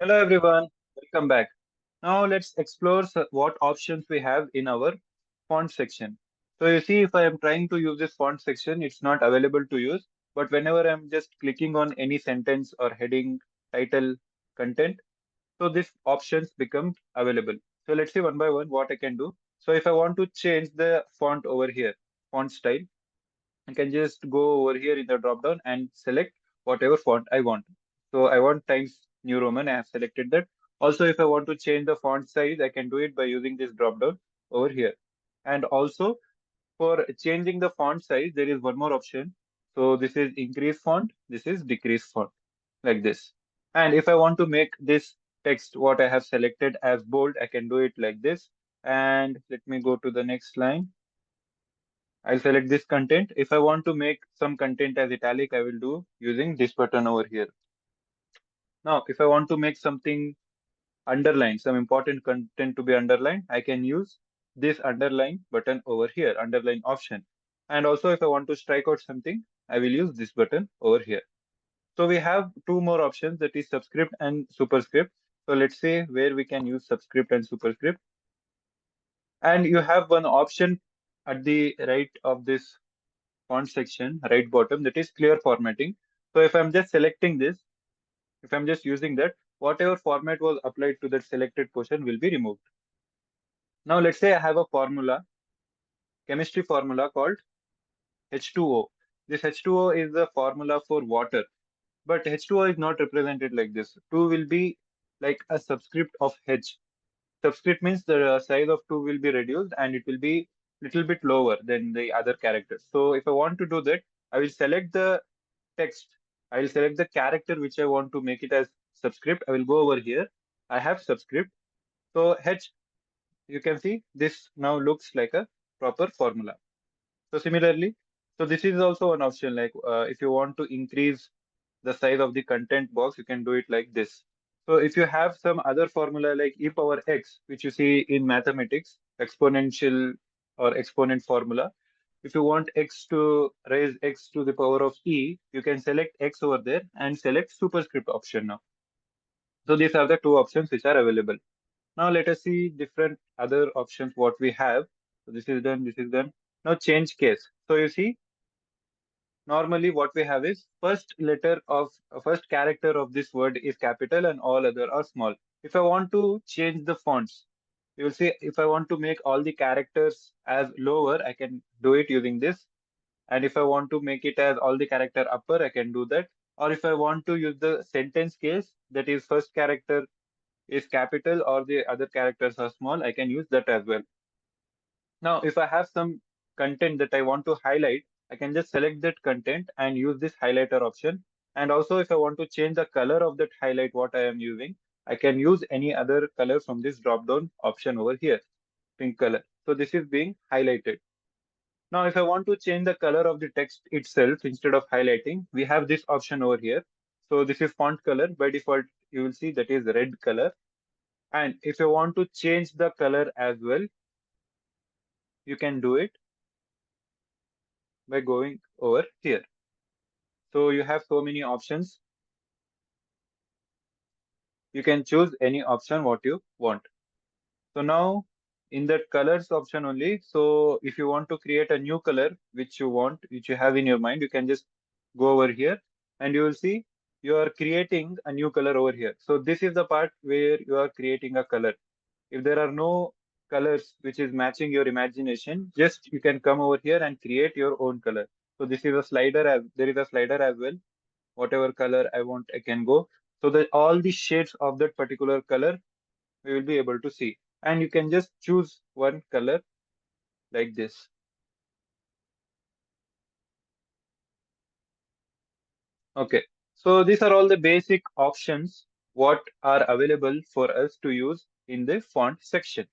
Hello everyone, welcome back. Now let's explore what options we have in our font section. So you see, if I am trying to use this font section, it's not available to use. But whenever I'm just clicking on any sentence or heading, title, content, so these options become available. So let's see one by one what I can do. So if I want to change the font over here, font style, I can just go over here in the drop down and select whatever font I want. So I want Times New Roman. I have selected that. Also, if I want to change the font size, I can do it by using this drop down over here. And also for changing the font size, there is one more option. So this is increase font. This is decrease font like this. And if I want to make this text, what I have selected as bold, I can do it like this. And let me go to the next line. I'll select this content. If I want to make some content as italic, I will do using this button over here. Now, if I want to make something underlined, some important content to be underlined, I can use this underline button over here, underline option. And also, if I want to strike out something, I will use this button over here. So we have two more options, that is subscript and superscript. So let's say where we can use subscript and superscript. And you have one option at the right of this font section, right bottom, that is clear formatting. So if I'm just selecting this, if I'm just using that, whatever format was applied to that selected portion will be removed. Now let's say I have a formula, chemistry formula called H2O. This H2O is the formula for water, but H2O is not represented like this. 2 will be like a subscript of H. Subscript means the size of 2 will be reduced and it will be little bit lower than the other characters. So if I want to do that, I will select the text. I will select the character which I want to make it as subscript. I will go over here. I have subscript. So H, you can see this now looks like a proper formula. So similarly, so this is also an option like if you want to increase the size of the content box, you can do it like this. So if you have some other formula like e power x, which you see in mathematics, exponential or exponent formula, if you want x to raise x to the power of e, you can select x over there and select superscript option now. So these are the two options which are available. Now let us see different other options what we have. So this is done, this is done. Now change case. So you see, normally what we have is first character of this word is capital and all other are small. If I want to change the fonts, you will see if I want to make all the characters as lower, I can do it using this. And if I want to make it as all the character upper, I can do that. Or if I want to use the sentence case, that is first character is capital or the other characters are small, I can use that as well. Now, if I have some content that I want to highlight, I can just select that content and use this highlighter option. And also, if I want to change the color of that highlight, what I am using, I can use any other color from this drop down option over here, pink color. So this is being highlighted. Now, if I want to change the color of the text itself instead of highlighting, we have this option over here. So this is font color. By default, you will see that is red color. And if you want to change the color as well, you can do it by going over here. So you have so many options. You can choose any option what you want. So now in that colors option only. So if you want to create a new color which you want, which you have in your mind, you can just go over here and you will see you are creating a new color over here. So this is the part where you are creating a color. If there are no colors which is matching your imagination, just you can come over here and create your own color. So this is a slider as there is a slider as well. Whatever color I want, I can go. So that all the shades of that particular color we will be able to see. And you can just choose one color like this. Okay. So these are all the basic options what are available for us to use in the font section.